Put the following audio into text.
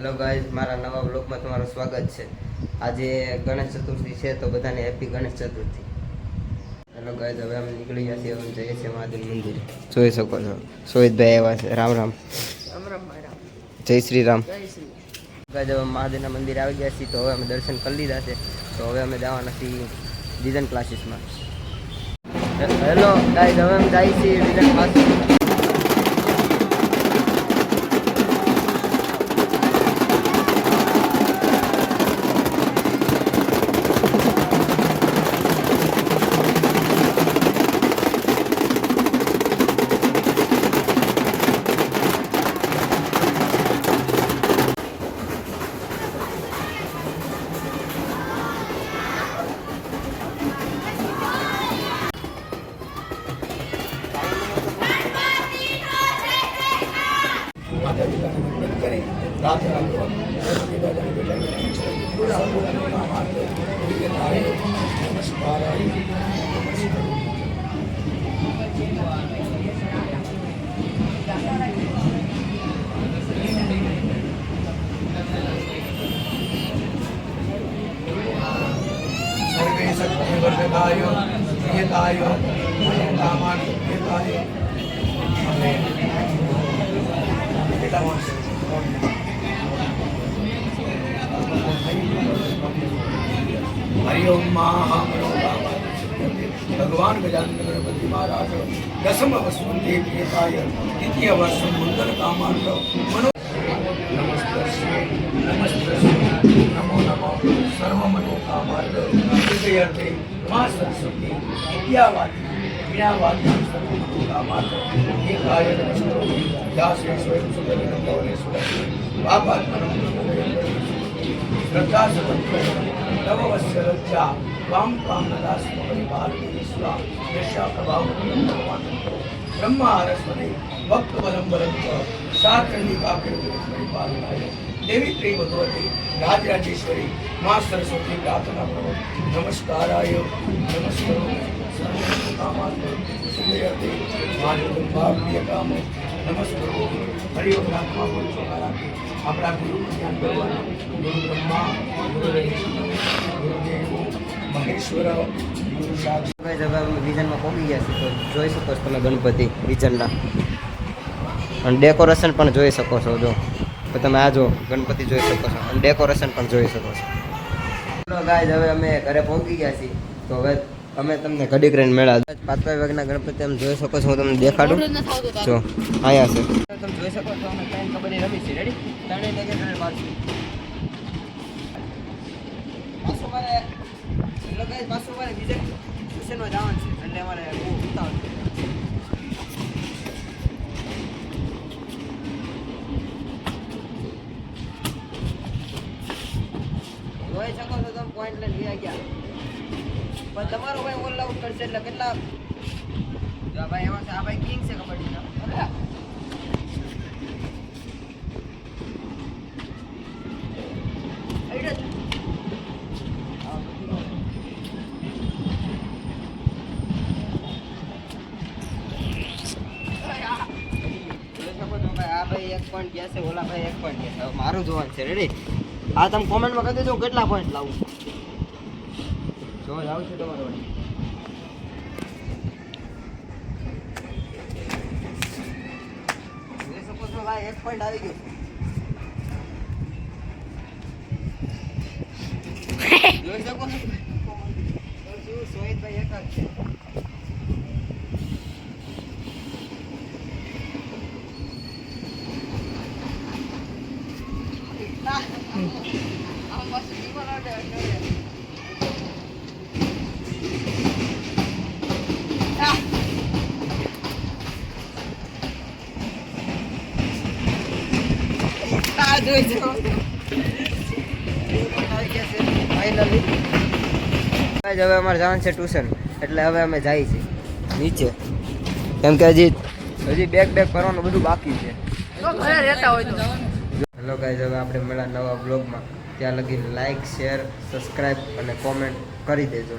Hello guys, મારા નવા બ્લોગમાં તમારું સ્વાગત છે. આજે ગણેશ ચતુર્થી છે તો બધાને happy Ganesh Chaturthi. Hello guys, હવે અમે નીકળી ગયા છીએ, અમે જઈએ છીએ મહાદેવ મંદિરે. જોઈ શકો છો સોહિતભાઈ આવ્યા છે. રામ રામ. જય શ્રી રામ. ગાઈઝ, હવે મહાદેવના મંદિરે આવી ગયા છીએ તો હવે અમે દર્શન કરી લીધા છે. તો હવે અમે જવાના છીએ ડિઝાઇન ક્લાસીસમાં. હેલો ગાઈઝ, હવે અમે જઈએ છીએ ડિઝાઇન ક્લાસીસમાં. हरिओम भगवान गजानन गणपति महाराज दशम वसुमते प्रियताय द्वितीय वर्ष मंगल कामार्थ मनो नमस्ते नमो नमो सर्व मनोकामार्थ हृदयर्थे मां सरस्वती विद्यावादी वीणावादी सर्व मनोकामार्थ एकाय नमस्ते दासे स्वयं सुंदर भवनेश्वर बाबात्मनम श्रद्धा सतत नववस्य लज्जा वाम कामदास परिपालनेश्वर यशा प्रभाव भगवान ब्रह्मा रस्मने भक्त बलम बलम साकर्णिका परिपालनाय देवी प्रिय भगवती राजराजेश्वरी मां सरस्वती प्रार्थना करो नमस्काराय नमस्कारो सर्वकामार्थ सिद्ध्यर्थे मानवं भाग्य काम नमस्कारो हरिओम नामः बोल चोकारा આપણા ગુરુનું ધ્યાન કરવાનું. ગુરુ બ્રહ્મા ગુરુ ગુરુદેવો મહેશ્વર ગુરુ સાક્ષાત. હવે અમે વિઝનમાં પહોંચી ગયા છીએ તો જોઈ શકો છો તમે ગણપતિ વિઝનના, અને ડેકોરેશન પણ જોઈ શકો છો. જો તો તમે આ જો ગણપતિ જોઈ શકો છો અને ડેકોરેશન પણ જોઈ શકો છો. ચલો ગાઈઝ, હવે અમે ઘરે પહોંચી ગયા છીએ તો હવે અમે તમને ઘડી કરીને મેળા 5 વાગ્યાના ગણપતિ તમે જોઈ શકો છો. હું તમને દેખાડું. જો આયા છે, તમે જોઈ શકો છો. અમે ત્રણ કબડ્ડી રમી છે. રેડી? ત્રણેય લેગે ત્રણે મારશું. પાછો મારે એટલે ગાઈઝ પાછો મારે બીજે ટ્યુશનમાં જવાનું છે એટલે અમારે બહુ ઉતાવળ છે. જોઈ શકો છો તમે પોઈન્ટ લઈને ગયા પણ તમારો ભાઈ ઓલ આઉટ કરશે એટલે કેટલા ભાઈ એમાં આ ભાઈ કિંગ છે કબડ્ડીના. આ ભાઈ 1 પોઈન્ટ ગયા છે, ઓલા ભાઈ 1 પોઈન્ટ ગયા છે. હવે મારું જોવાનું છે. રેડી? આ તમે કોમેન્ટમાં કહી દેજો કેટલા પોઈન્ટ લાવું. જો લાવું છે તમારો ભાઈ 1 પોઈન્ટ આવી ગયો. જોઈ શકો છો સોહિતભાઈ 1 જ છે. હવે અમારે જવાનું છે ટ્યુશન એટલે હવે અમે જઈએ છીએ નીચે, કેમ કે હજી બેગ કરવાનું બધું બાકી છે. હેલો ગાઈઝ, હવે આપણે મળ્યા નવા બ્લોગમાં. ત્યાં લગી લાઈક, શેર, સબસ્ક્રાઈબ અને કોમેન્ટ કરી દેજો.